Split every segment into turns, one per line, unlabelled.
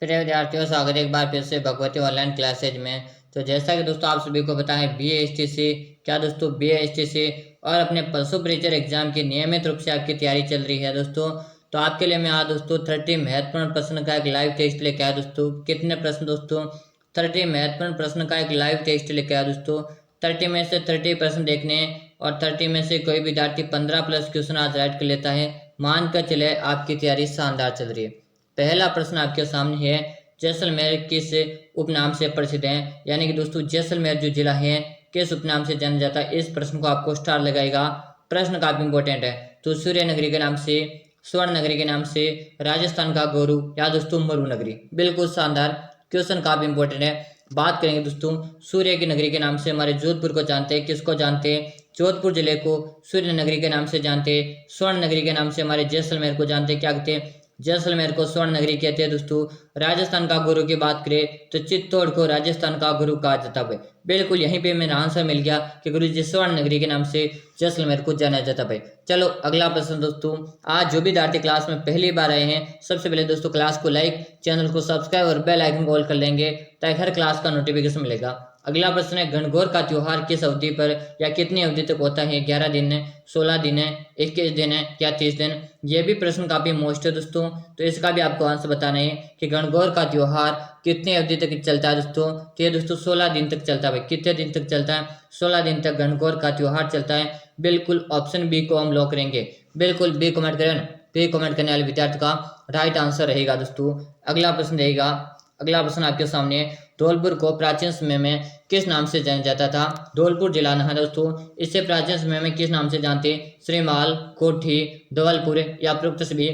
प्रिय विद्यार्थियों, स्वागत है एक बार फिर से भगवती ऑनलाइन क्लासेज में। तो जैसा कि दोस्तों आप सभी को पता है BASTC क्या दोस्तों BASTC और अपने पशु परिचर एग्जाम की नियमित रूप से आपकी तैयारी चल रही है दोस्तों। तो आपके लिए मैं आज दोस्तों 30 महत्वपूर्ण प्रश्न का एक लाइव टेस्ट लेके आया दोस्तों। कितने प्रश्न दोस्तों? 30 महत्वपूर्ण प्रश्न का एक लाइव टेस्ट लेके आया दोस्तों। 30 में से 30 प्रश्न देखने और 30 में से कोई विद्यार्थी 15 प्लस क्वेश्चन आज राइट कर लेता है, मानकर चले आपकी तैयारी शानदार चल रही है। पहला प्रश्न आपके सामने है, जैसलमेर किस उपनाम से प्रसिद्ध है? यानी कि दोस्तों जैसलमेर जो जिला है किस उपनाम से जाना जाता है? इस प्रश्न को आपको स्टार लगाएगा। प्रश्न काफी इंपॉर्टेंट है। तो सूर्य नगरी के नाम से, स्वर्ण नगरी के नाम से, राजस्थान का गौरव या दोस्तों मरु नगरी। बिल्कुल शानदार क्वेश्चन, काफी इंपॉर्टेंट है। बात करेंगे दोस्तों सूर्य की नगरी के नाम से हमारे जोधपुर को जानते हैं। किसको जानते हैं? जोधपुर जिले को सूर्य नगरी के नाम से जानते हैं। स्वर्ण नगरी के नाम से हमारे जैसलमेर को जानते हैं। क्या कहते हैं? जैसलमेर को स्वर्ण नगरी कहते हैं दोस्तों। राजस्थान का गुरु की बात करें तो चित्तौड़ को राजस्थान का गुरु कहा जाता है। बिल्कुल यहीं पे मेरा आंसर मिल गया कि गुरु जी स्वर्ण नगरी के नाम से जैसलमेर को जाना जाता है। चलो अगला प्रश्न दोस्तों। आज जो भी विद्यार्थी क्लास में पहली बार आए हैं, सबसे पहले दोस्तों क्लास को लाइक, चैनल को सब्सक्राइब और बेल आइकन को ऑल कर लेंगे ताकि हर क्लास का नोटिफिकेशन मिलेगा। अगला प्रश्न है, गणगौर का त्योहार किस अवधि पर या कितनी अवधि तक होता है? 11 दिन है, 16 दिन है, 21 दिन है या 30 दिन? ये भी प्रश्न काफी मोस्ट है दोस्तों। तो इसका भी आपको आंसर बताना है कि गणगौर का त्योहार कितनी अवधि तक चलता है दोस्तों। तो ये दोस्तों 16 दिन तक चलता है। कितने दिन तक चलता है? 16 दिन तक गणगौर का त्योहार चलता है। बिल्कुल ऑप्शन बी को हम लॉक करेंगे। बिल्कुल बी कमेंट करें। बी कमेंट करने वाले विद्यार्थी का राइट आंसर रहेगा दोस्तों। अगला प्रश्न रहेगा, अगला प्रश्न आपके सामने, धौलपुर को प्राचीन समय में किस नाम से जाना जाता था? धौलपुर जिला है दोस्तों, इससे प्राचीन समय में किस नाम से जानते? श्रीमाल, कोठी, धवलपुर या उपरोक्त सभी?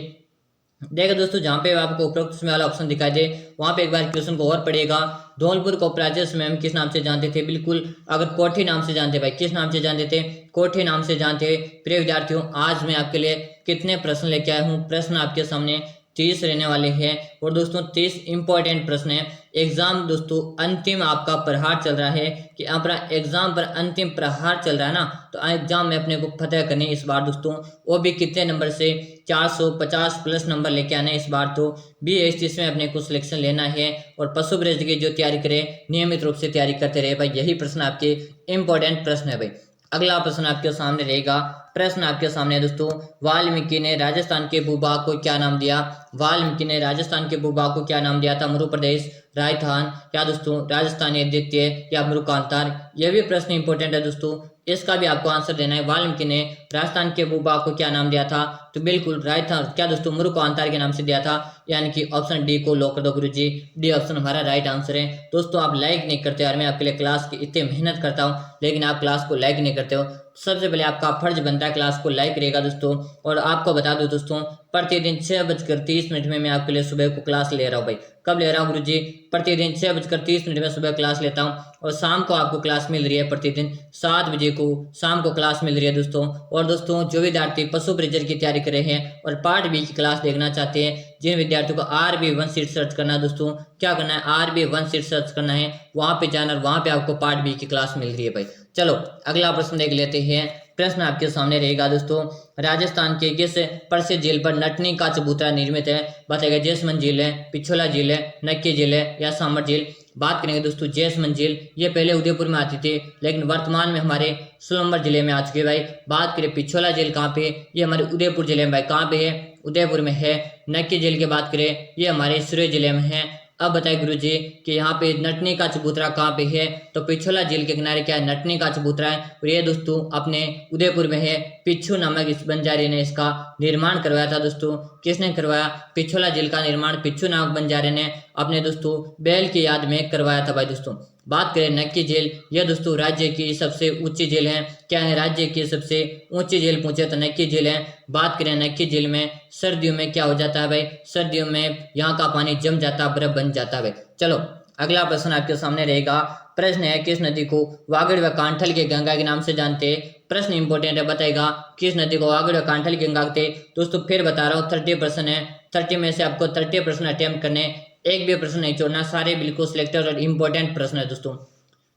देखो दोस्तों, जहाँ पे आपको उपरोक्त समय वाला ऑप्शन दिखाई दे वहां पे एक बार क्वेश्चन को और पढ़िएगा। धौलपुर को प्राचीन समय में किस नाम से जानते थे? बिल्कुल, अगर कोठी नाम से जानते भाई, किस नाम से जानते थे? कोठी नाम से जानते। प्रिय विद्यार्थियों, आज मैं आपके लिए कितने प्रश्न लेके आया हूँ? प्रश्न आपके सामने 30 रहने वाले हैं और दोस्तों 30 इंपॉर्टेंट प्रश्न है। एग्जाम दोस्तों अंतिम आपका प्रहार चल रहा है कि अपना एग्जाम पर अंतिम प्रहार चल रहा है ना, तो एग्जाम में अपने को फतेह करने इस बार दोस्तों, वो भी कितने नंबर से? 450 प्लस नंबर लेके आने इस बार। तो BASTC में अपने को सिलेक्शन लेना है और पशु ब्रज की जो तैयारी करे नियमित रूप से तैयारी करते रहे भाई। यही प्रश्न आपके इंपॉर्टेंट प्रश्न है भाई। अगला प्रश्न आपके सामने रहेगा। प्रश्न आपके सामने है दोस्तों, वाल्मीकि ने राजस्थान के भूभाग को क्या नाम दिया? वाल्मीकि ने राजस्थान के भूभाग को क्या नाम दिया था? मरु प्रदेश, राजस्थान या दोस्तों राजस्थानी द्वितीय या मरुकांतार? यह भी प्रश्न इंपॉर्टेंट है दोस्तों, इसका भी आपको आंसर देना है। वाल्मीकि ने राजस्थान के भूभाग को क्या नाम दिया था? तो बिल्कुल राजस्थान क्या दोस्तों मरुकांतार के नाम से दिया था। यानी कि ऑप्शन डी को लॉक कर दो गुरु जी। डी ऑप्शन हमारा राइट आंसर है। दोस्तों आप लाइक नहीं करते यार, मैं आपके लिए क्लास की इतनी मेहनत करता हूँ लेकिन आप क्लास को लाइक नहीं करते हो। सबसे पहले आपका फर्ज बनता है क्लास को लाइक करेगा दोस्तों। और आपको बता दूं दोस्तों, प्रतिदिन 6:30 में मैं आपके लिए सुबह को क्लास ले रहा हूँ भाई। कब ले रहा हूँ गुरु जी? प्रतिदिन 6:30 में सुबह क्लास लेता हूँ और शाम को आपको क्लास मिल रही है प्रतिदिन 7 बजे को शाम को क्लास मिल रही है दोस्तों। और दोस्तों जो विद्यार्थी पशु परिचर की तैयारी कर रहे हैं और पार्ट बी की क्लास देखना चाहते हैं, जिन विद्यार्थियों को RB1 सीट सर्च करना है दोस्तों, क्या करना है? RB1 सीट सर्च करना है, वहां पे जाना, वहां पे आपको पार्ट बी की क्लास मिल रही है भाई। चलो अगला प्रश्न देख लेते हैं। प्रश्न आपके सामने रहेगा दोस्तों, राजस्थान के किस प्रसिद्ध झील पर नटनी का चबूतरा निर्मित है? बताएगा जैसमंद झील है, पिछोला झील है, नक्की झील है या सामर झील? बात करेंगे दोस्तों जैसमंद झील, ये पहले उदयपुर में आती थी लेकिन वर्तमान में हमारे सोलंबर जिले में आ चुके भाई। बात करें पिछोला झील कहाँ पे? ये हमारे उदयपुर जिले में भाई। कहाँ पे है? उदयपुर में है। नक्की झील की बात करें, ये हमारे सिरोही जिले में है। अब बताए गुरुजी कि यहाँ पे नटनी का चबूतरा कहाँ पे है? तो पिछोला झील के किनारे क्या है? नटनी का चबूतरा है और ये दोस्तों अपने उदयपुर में है। पिच्छू नामक इस बंजारे ने इसका निर्माण करवाया था दोस्तों। किसने करवाया? पिछोला झील का निर्माण पिच्छू नामक बंजारे ने अपने दोस्तों बैल की याद में करवाया था भाई दोस्तों। बात करें नक्की झील, यह दोस्तों राज्य की सबसे ऊंची झील है। क्या है? राज्य की सबसे ऊंची झील पूछे तो नक्की झील है। बात करें नक्की झील में सर्दियों में क्या हो जाता है भाई? सर्दियों में यहाँ का पानी जम जाता है, बर्फ बन जाता है भाई। चलो अगला प्रश्न आपके सामने रहेगा। प्रश्न है, किस नदी को वागड़ व कांठल के गंगा के नाम से जानते? प्रश्न इंपॉर्टेंट है, बताएगा किस नदी को वागड़ व कांठल के गंगा कहते? दोस्तों फिर बता रहा हूँ 30 प्रश्न है, 30 में से आपको 30 प्रश्न अटेम्प्ट करने, एक भी प्रश्न नहीं छोड़ना, सारे बिल्कुल सिलेक्टेड और इंपॉर्टेंट प्रश्न है दोस्तों।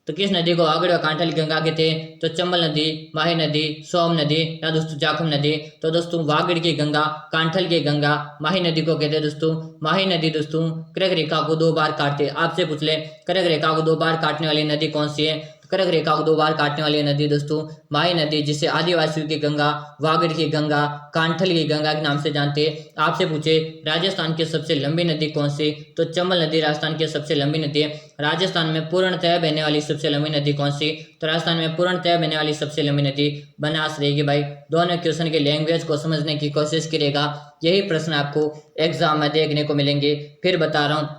तो किस नदी को वागड़ व कांठल की गंगा कहते हैं? तो चंबल नदी, माही नदी, सोम नदी या दोस्तों जाखम नदी। तो दोस्तों वागड़ की गंगा, कांठल की गंगा, माही नदी को कहते हैं दोस्तों माही नदी। दोस्तों कर्क रेखा को 2 बार काटते, आपसे पूछ ले कर्क रेखा को 2 बार काटने वाली नदी कौन सी है? कर्क रेखा को 2 बार काटने वाली नदी दोस्तों माही नदी, जिसे आदिवासियों की गंगा, वागड़ की गंगा, कांठल की गंगा के नाम से जानते हैं। आपसे पूछे राजस्थान की सबसे लंबी नदी कौन सी? तो चंबल नदी राजस्थान की सबसे लंबी नदी है। राजस्थान में पूर्णतः बहने वाली सबसे लंबी नदी कौन सी? तो राजस्थान में पूर्णतः बहने वाली सबसे लंबी नदी बनास रहेगी भाई। दोनों क्वेश्चन के लैंग्वेज को समझने की कोशिश करेगा, यही प्रश्न आपको एग्जाम में देखने को मिलेंगे। फिर बता रहा हूँ,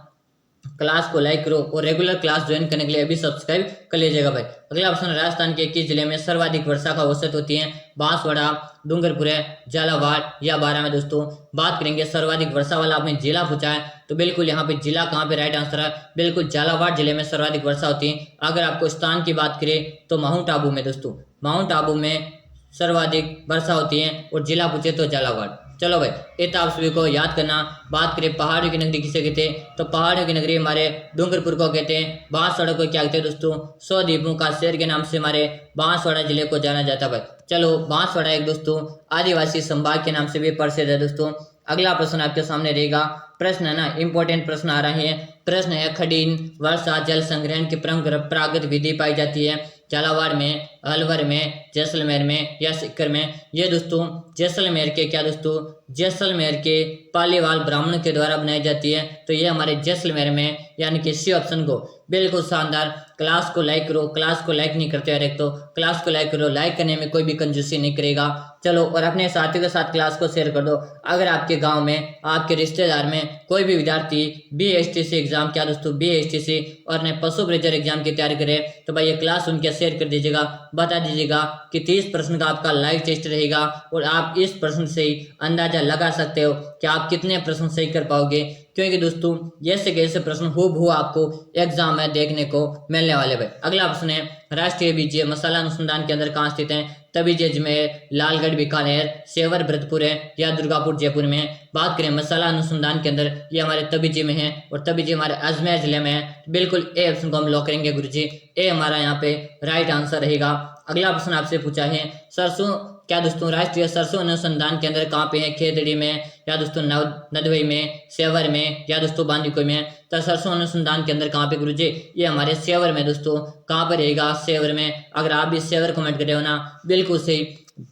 क्लास को लाइक करो और रेगुलर क्लास ज्वाइन करने के लिए अभी सब्सक्राइब कर लीजिएगा भाई। अगला प्रश्न, राजस्थान के किस जिले में सर्वाधिक वर्षा का औसत होती है? बांसवाड़ा, डूंगरपुर, झालावाड़ या बारां में। दोस्तों बात करेंगे सर्वाधिक वर्षा वाला आपने जिला पूछा है, तो बिल्कुल यहाँ पे जिला कहाँ पे राइट आंसर है, बिल्कुल झालावाड़ जिले में सर्वाधिक वर्षा होती है। अगर आपको स्थान की बात करें तो माउंट आबू में, दोस्तों माउंट आबू में सर्वाधिक वर्षा होती है और जिला पूछे तो झालावाड़। चलो भाई, ये तो आप सभी को याद करना। बात करें पहाड़ियों की नगरी किसे कहते हैं? तो पहाड़ियों की नगरी हमारे डूंगरपुर को कहते हैं। बांसवाड़ा को क्या कहते हैं दोस्तों? 100 द्वीपों का शहर के नाम से हमारे बांसवाड़ा जिले को जाना जाता है भाई। चलो, बांसवाड़ा एक दोस्तों आदिवासी संभाग के नाम से भी प्रसिद्ध है। दोस्तों अगला प्रश्न आपके सामने रहेगा, प्रश्न है ना, इंपॉर्टेंट प्रश्न आ रहे हैं। प्रश्न है, खडीन वर्षा जल संग्रहण की परंपरागत विधि पाई जाती है झालावाड़ में, अलवर में, जैसलमेर में या सीकर में? ये दोस्तों जैसलमेर के क्या दोस्तों? जैसलमेर के पालीवाल ब्राह्मणों के द्वारा बनाई जाती है। तो ये हमारे जैसलमेर में, यानी कि सी ऑप्शन को बिल्कुल शानदार। क्लास को लाइक करो, क्लास को लाइक नहीं करते यार, एक तो क्लास को लाइक करो, लाइक करने में कोई भी कंजूसी नहीं करेगा। चलो, और अपने साथियों के साथ क्लास को शेयर कर दो। अगर आपके गांव में, आपके रिश्तेदार में कोई भी विद्यार्थी BSTC एग्जाम, क्या दोस्तों BSTC और अपने पशु प्रेजर एग्जाम की तैयारी करे, तो भाई ये क्लास उनके शेयर कर दीजिएगा। बता दीजिएगा कि 30 प्रश्न का आपका लाइव टेस्ट रहेगा और आप इस प्रश्न से ही अंदाजा लगा सकते हो कि आप कितने प्रश्न सही कर पाओगे, क्योंकि दोस्तों जैसे कैसे प्रश्न हूबहू आपको एग्जाम में देखने को मिलने वाले भाई। अगला प्रश्न है, राष्ट्रीय बीजीय मसाला अनुसंधान केंद्र कहाँ स्थित है? तबीजे अजमेर, लालगढ़ बीकानेर, सेवर भरतपुर है या दुर्गापुर जयपुर में? बात करें मसाला अनुसंधान केंद्र, ये हमारे तबीजे में है और तबीजे हमारे अजमेर जिले में है। बिल्कुल ए ऑप्शन को हम लॉक करेंगे गुरुजी, ए हमारा यहाँ पे राइट आंसर रहेगा। अगला प्रश्न आपसे पूछा है, सरसों क्या दोस्तों राष्ट्रीय सरसों अनुसंधान केंद्र कहाँ पे है? खेतड़ी में या दोस्तों नदवई में, सेवर में या दोस्तों बांदीकुई में? तो सरसों अनुसंधान केंद्र कहाँ पे गुरुजी? ये हमारे सेवर में। दोस्तों कहाँ पर रहेगा? सेवर में। अगर आप भी सेवर कमेंट कर रहे हो ना, बिल्कुल सही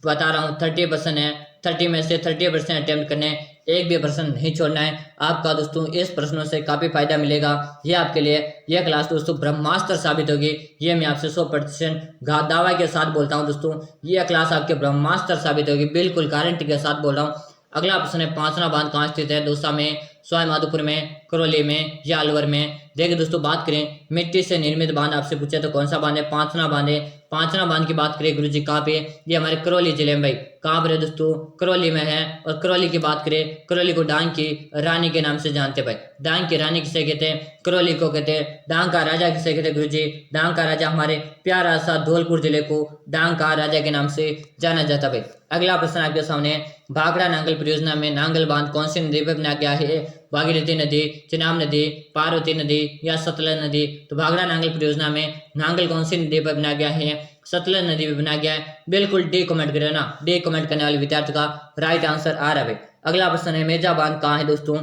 बता रहा हूँ, 30% है, 30 में से 30% अटेम्प्ट करने, एक भी प्रश्न नहीं छोड़ना है आपका। दोस्तों इस प्रश्नों से काफी फायदा मिलेगा, ये आपके लिए यह क्लास दोस्तों ब्रह्मास्त्र साबित होगी। ये मैं आपसे 100% दावा के साथ बोलता हूँ दोस्तों, यह क्लास आपके ब्रह्मास्त्र साबित होगी, बिल्कुल गारंटी के साथ बोल रहा हूँ। अगला प्रश्न है, पांचना बांध कहाँ स्थित है? दौसा में, सवाई माधोपुर में, करौली में या अलवर में? देखिए दोस्तों, बात करें मिट्टी से निर्मित बांध आपसे पूछे तो कौन सा बांध है? पांचना बांध है। पांचना बांध की बात करें गुरुजी कहाँ पे? ये हमारे करौली जिले में भाई। कहाँ पर है दोस्तों? करौली में है। और करौली की बात करें, करौली को डांग की रानी के नाम से जानते भाई। डांग की रानी किसे कहते हैं? करौली को कहते हैं। डांग का राजा किसे कहते हैं गुरुजी? डांग का राजा हमारे प्यारा सा धौलपुर जिले को डांग का राजा के नाम से जाना जाता भाई। अगला प्रश्न आपके सामने, भाखड़ा नांगल परियोजना में नांगल बांध कौन सी नदी पर बनाया गया है? भागीरथी नदी, चिनाब नदी, पार्वती नदी या सतलज नदी? तो भाखड़ा नांगल परियोजना में नांगल कौन सी नदी पर बनाया गया है? सतलज नदी पर बनाया गया है। बिल्कुल डी कमेंट करें ना, डी कमेंट करने वाले विद्यार्थी का राइट आंसर आ रहा है। अगला प्रश्न है, मेजा बांध कहाँ है दोस्तों?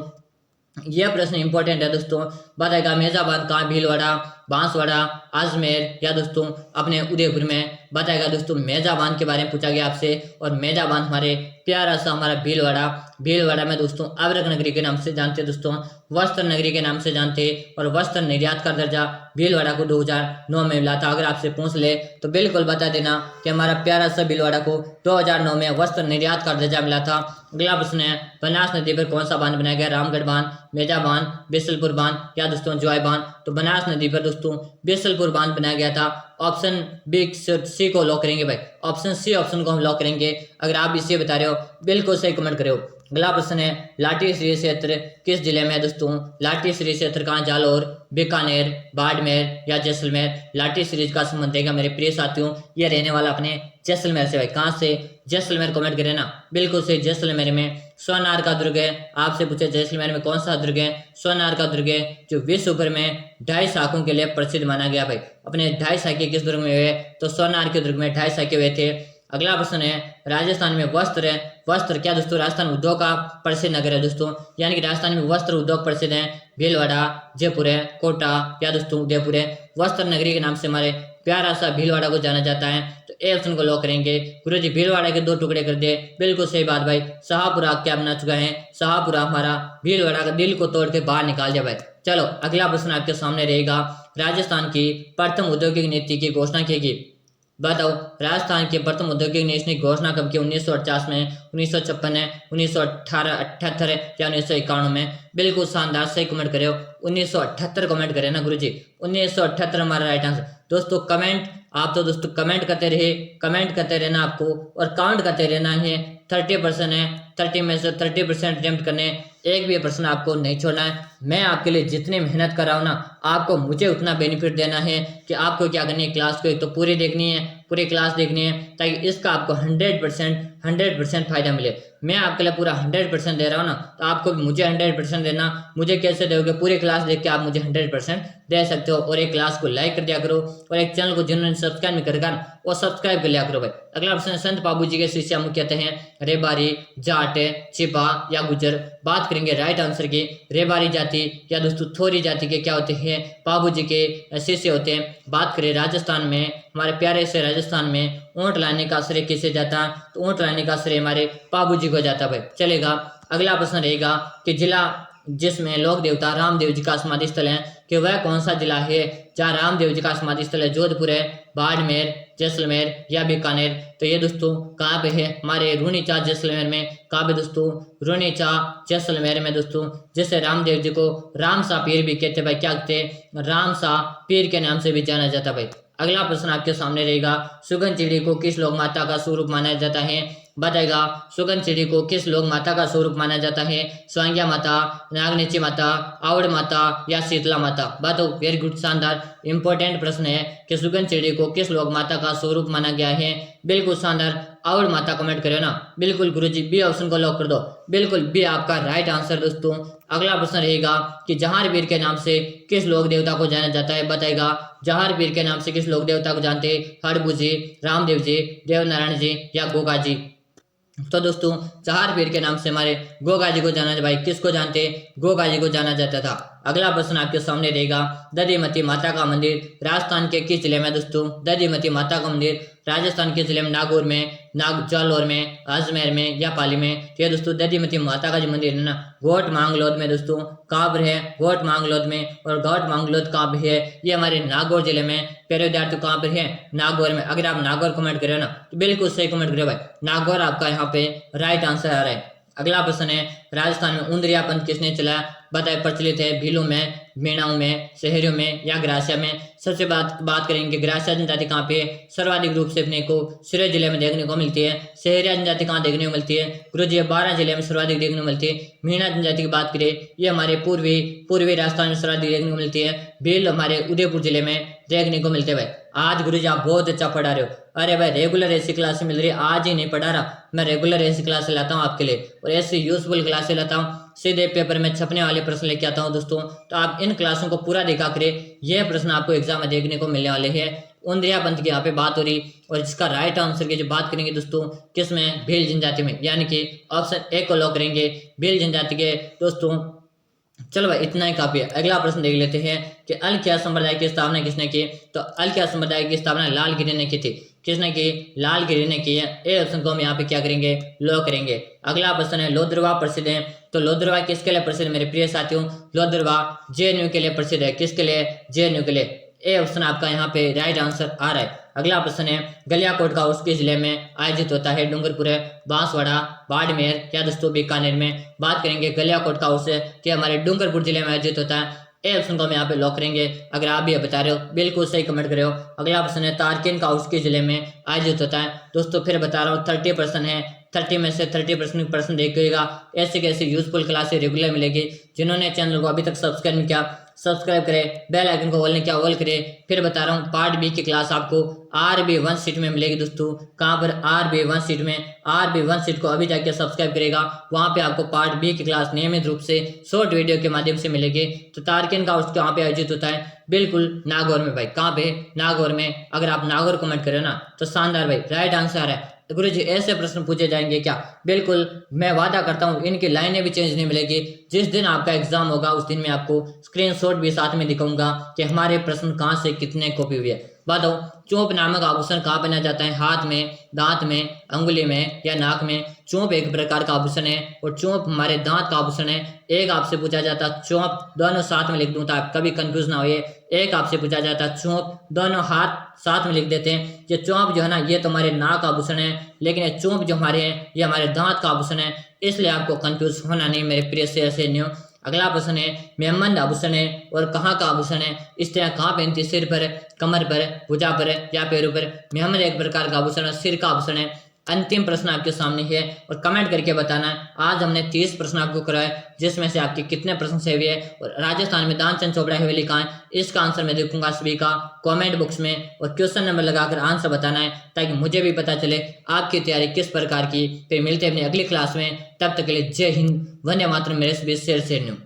यह प्रश्न इंपॉर्टेंट है दोस्तों, बताएगा मेजा बांध कहाँ? भीलवाड़ा, बांसवाड़ा, अजमेर या दोस्तों अपने उदयपुर में? बताएगा दोस्तों, मेजा बांध के बारे में पूछा गया आपसे, और मेजा बांध हमारे प्यारा सा हमारा भीलवाड़ा, भीलवाड़ा में दोस्तों अब्रक नगरी के नाम से जानते हैं दोस्तों, वस्त्र नगरी के नाम से जानते हैं। और वस्त्र निर्यात का दर्जा भीलवाड़ा को 2009 में मिला था। अगर आपसे पूछ ले तो बिल्कुल बता देना कि हमारा प्यारा सा भीलवाड़ा को 2009 में वस्त्र निर्यात का दर्जा मिला था। अगला प्रश्न है, बनास नदी पर कौन सा बांध बनाया गया? रामगढ़ बांध, मेजा बांध, बिसलपुर बांध या दोस्तों ज्वाई बांध? तो बनास नदी पर दोस्तों बिसलपुर बांध बनाया गया था। ऑप्शन बी सी को लॉक करेंगे भाई, ऑप्शन सी ऑप्शन को हम लॉक करेंगे। अगर आप इसे बता रहे हो बिल्कुल सही कमेंट करो। अगला प्रश्न है, लाठी श्री क्षेत्र किस जिले में है दोस्तों? लाठी श्री क्षेत्र कहाँ? जालौर, बीकानेर, बाड़मेर या जैसलमेर? लाठी श्री का संबंध देगा मेरे प्रिय साथियों, ये रहने वाला अपने जैसलमेर से भाई। कहाँ से? जैसलमेर कमेंट करें ना, बिल्कुल सही, जैसलमेर में सोनार का दुर्ग है। आपसे पूछे जैसलमेर में कौन सा दुर्ग है, सोनार का दुर्ग है, जो विश्व भर में 2.5 शाखों के लिए प्रसिद्ध माना गया भाई। अपने 2.5 शाखे किस दुर्ग में हुए, तो सोनार के दुर्ग में 2.5 शाखे हुए थे। अगला प्रश्न है, राजस्थान में वस्त्र है, वस्त्र क्या दोस्तों, राजस्थान उद्योग का प्रसिद्ध नगर है दोस्तों, यानी कि राजस्थान में वस्त्र उद्योग प्रसिद्ध है। भीलवाड़ा जयपुर है, कोटा क्या दोस्तों उदयपुर है। वस्त्र नगरी के नाम से हमारे प्यारा सा भीलवाड़ा को जाना जाता है। तो ए ऑप्शन को लॉक करेंगे। गुरु जी भीलवाड़ा के 2 टुकड़े कर दिए, बिल्कुल सही बात भाई। शाहपुरा क्या बना चुका है, शाहपुरा हमारा भीलवाड़ा का दिल को तोड़ के बाहर निकाल दिया भाई। चलो अगला प्रश्न आपके सामने रहेगा, राजस्थान की प्रथम औद्योगिक नीति की घोषणा की गई, बताओ राजस्थान की प्रथम औद्योगिक नीति की घोषणा कब की, 1950 में, 1956 है, 1978 है या 1951 में। बिल्कुल शानदार, सही कमेंट करे हो, 1978 कमेंट करे ना गुरु जी, 1978 हमारा राइट आंसर। दोस्तों कमेंट, आप तो दोस्तों कमेंट करते रहे, कमेंट करते रहना आपको, और काउंट करते रहना है। 30% है, 30 में से 30% अटेम्प्ट करने, एक भी प्रश्न आपको नहीं छोड़ना है। मैं आपके लिए जितनी मेहनत कर रहा हूँ ना, आपको मुझे उतना बेनिफिट देना है कि आपको क्या करनी है, क्लास को एक तो पूरी देखनी है, पूरी क्लास देखनी है, ताकि इसका आपको 100% फायदा मिले। मैं आपके लिए पूरा 100% दे रहा हूँ ना, तो आपको भी मुझे 100% देना। मुझे कैसे दोगे, पूरी क्लास देख के आप मुझे 100% दे सकते हो। और एक क्लास को लाइक कर दिया करो, और एक चैनल को जिन्होंने सब्सक्राइब नहीं करेगा ना, वो सब्सक्राइब कर लिया करो भाई। अगला प्रश्न, संत बाबू जी के शिष्य मुख्य कहते हैं रेबारी, जाट, छिपा या गुजर। बात करेंगे राइट आंसर की, रेबारी जाति या दोस्तों थोरी जाति के क्या होते हैं, बाबू जी के शिष्य होते हैं। बात करें राजस्थान में, हमारे प्यारे से राजस्थान में ऊंट लाने का श्रेय किसे जाता है, तो ऊंट लाने का श्रेय हमारे बाबू जी को जाता भाई। चलेगा अगला प्रश्न रहेगा कि जिला जिसमें लोक देवता रामदेव जी का समाधि स्थल है, कि वह कौन सा जिला है जहाँ रामदेव जी का समाधि स्थल है, जोधपुर है, बाड़मेर, जैसलमेर या बीकानेर। तो ये दोस्तों कहाँ पे है, हमारे रूनीचा जैसलमेर में। कहाँ पे दोस्तों, रूनीचा जैसलमेर में दोस्तों, जिसे रामदेव जी को रामसा पीर भी कहते भाई, क्या कहते हैं, रामसा पीर के नाम से भी जाना जाता भाई। अगला प्रश्न आपके सामने रहेगा, सुगन चिड़ी को किस लोक माता का स्वरूप माना जाता है, बताएगा सुगन चिड़ी को किस लोक माता का स्वरूप माना जाता है, स्वांग्या माता, नागनेची माता, आवड़ माता या शीतला माता। बताओ, वेरी गुड, शानदार, इंपॉर्टेंट प्रश्न है कि सुगन चिड़ी को किस लोक माता का स्वरूप माना गया है। बिल्कुल शानदार, आवड़ माता कमेंट करो ना, बिल्कुल गुरुजी बी ऑप्शन को लॉक कर दो, बिल्कुल बी आपका राइट आंसर दोस्तों। अगला प्रश्न रहेगा कि जहारवीर के नाम से किस लोक देवता को जाना जाता है, बताएगा जहारवीर के नाम से किस लोक देवता को जानते हैं, हड़बू जी, रामदेव जी, देवनारायण जी या गोगा जी। तो दोस्तों जहारवीर के नाम से हमारे गोगा जी को जाना जाता, भाई किसको जानते, गोगा जी को जाना जाता था। अगला प्रश्न आपके सामने रहेगा, दधिमती माता का मंदिर राजस्थान के किस जिले में दोस्तों, दधिमती माता का मंदिर राजस्थान के जिले में, नागौर में, जालौर में, अजमेर में या पाली में। ये दोस्तों दधिमती माता का जो मंदिर है ना, घोट मांगलोद में दोस्तों, कहाँ पर है, घोट मांगलोद में। और घोट मांगलोद कहाँ पे है, ये हमारे नागौर जिले में। प्यारे विद्यार्थी कहाँ पर है, नागौर में। अगर आप नागौर कमेंट करें ना, तो बिल्कुल सही कमेंट करें भाई, नागौर आपका यहाँ पे राइट आंसर आ रहा है। अगला प्रश्न है, राजस्थान में उंदरिया पंथ किसने चलाया, बताए प्रचलित है भीलों में, मीणाओं में, शहरों में या ग्रासिया में। सबसे बात करेंगे ग्रासिया जनजाति कहाँ पे सर्वाधिक रूप से अपने को सिरोही जिले में देखने को मिलती है। शहरिया जनजाति कहाँ देखने को मिलती है, गुरुजी 12 जिले में सर्वाधिक देखने को मिलती है। मीणा जनजाति की बात करें, ये हमारे पूर्वी राजस्थान में सर्वाधिक देखने को मिलती है। भील हमारे उदयपुर जिले में देखने को मिलते हैं भाई। आज गुरुजी आप बहुत अच्छा पढ़ा रहे हो, अरे भाई रेगुलर ऐसी क्लास मिल रही है, आज ही नहीं पढ़ा रहा, मैं रेगुलर ऐसी क्लास लाता हूँ आपके लिए, और ऐसी यूजफुल क्लासें लाता हूँ, सीधे पेपर में छपने वाले प्रश्न लेके आता हूँ दोस्तों। तो आप इन क्लासों को पूरा देखा करें, यह प्रश्न आपको एग्जाम में देखने को मिलने वाले हैं। उंदरिया पंथ की यहाँ पे बात हो रही, और इसका राइट आंसर की जो बात करेंगे दोस्तों, किसमें, भील जनजाति में, यानी कि ऑप्शन ए को लॉक करेंगे, भील जनजाति के दोस्तों। चलो भाई इतना ही काफी है। अगला प्रश्न देख लेते हैं कि अलखिया संप्रदाय की स्थापना किसने की, तो अलखिया संप्रदाय की स्थापना लालगिरी ने की थी। किसने की, लालगिरी ने की है। ए ऑप्शन को हम यहाँ पे क्या करेंगे, लॉक करेंगे। अगला प्रश्न है, लोद्रवा प्रसिद्ध है, तो लोद्रवा किसके लिए प्रसिद्ध, मेरे प्रिय साथियों, लोद्रवा जेएनयू के लिए प्रसिद्ध है। किसके लिए, जेएनयू के लिए। ए ऑप्शन आपका यहाँ पे राइट आंसर आ रहा है। अगला प्रश्न है, गलियाकोट का उसके जिले में आयोजित होता है, डूंगरपुर है, बांसवाड़ा, बाड़मेर या दोस्तों बीकानेर में। बात करेंगे गलियाकोट का उर्स कि हमारे डूंगरपुर जिले में आयोजित होता है। ए ऑप्शन को हम यहाँ पे लॉक करेंगे। अगर आप भी बता रहे हो बिल्कुल सही कमेंट कर रहे हो। अगला प्रश्न है, तारकिन का उसके जिले में आयोजित होता है। दोस्तों फिर बता रहा हूँ 30% है, 30 में से 30% प्रश्न देखिएगा। ऐसे कैसे यूजफुल क्लासेस रेगुलर मिलेगी। जिन्होंने चैनल को अभी तक सब्सक्राइब नहीं किया, सब्सक्राइब करें, बेल आइकन को ऑल क्या ऑल करें। फिर बता रहा हूँ पार्ट बी की क्लास आपको RB1 सीट में मिलेगी दोस्तों। कहाँ पर? RB1 सीट में। RB1 सीट को अभी जाके सब्सक्राइब करेगा, वहाँ पे आपको पार्ट बी की क्लास नियमित रूप से शॉर्ट वीडियो के माध्यम से मिलेगी। तो तारकिन का उसके वहाँ पे आयोजित होता है बिल्कुल नागौर में भाई। कहाँ पे? नागौर में। अगर आप नागौर कमेंट करें ना तो शानदार भाई, राइट आंसर है। तो गुरु जी ऐसे प्रश्न पूछे जाएंगे क्या? बिल्कुल, मैं वादा करता हूँ इनकी लाइनें भी चेंज नहीं मिलेगी। जिस दिन आपका एग्जाम होगा उस दिन मैं आपको स्क्रीनशॉट भी साथ में दिखाऊंगा कि हमारे प्रश्न कहाँ से कितने कॉपी हुए। बताओ, चोप नामक आभूषण कहाँ पहना जाता है? हाथ में, दांत में, अंगुली में या नाक में? चोप एक प्रकार का आभूषण है और चोप हमारे दांत का आभूषण है। एक आपसे पूछा जाता चोप, दोनों साथ में लिख दूं ताकि कभी कंफ्यूज ना हो। एक आपसे पूछा जाता चोप, दोनों हाथ साथ में लिख देते हैं। ये चोप जो है ना ये तो हमारे नाक का आभूषण है, लेकिन ये चोप जो हमारे हैं ये हमारे दांत का आभूषण है। इसलिए आपको कंफ्यूज होना नहीं मेरे प्रिय सैनियों। अगला प्रश्न है, मेहमंद आभूषण है और कहाँ का आभूषण है? इस तरह कहाँ पहनती है? सिर पर, कमर पर, भुजा पर या पैरों पर? मेहमंद एक प्रकार का आभूषण है, सिर का आभूषण है। अंतिम प्रश्न आपके सामने है और कमेंट करके बताना है। आज हमने 30 प्रश्न आपको कराए, जिसमें से आपके कितने प्रश्न सही हुए हैं और राजस्थान में दानचंद चोपड़ा हवेली कहाँ है, इसका आंसर मैं देखूंगा सभी का कमेंट बॉक्स में। और क्वेश्चन नंबर लगाकर आंसर बताना है ताकि मुझे भी पता चले आपकी तैयारी किस प्रकार की। फिर मिलते हैं अपनी अगली क्लास में, तब तक के लिए जय हिंद, वंदे मातरम मेरे सभी शेर।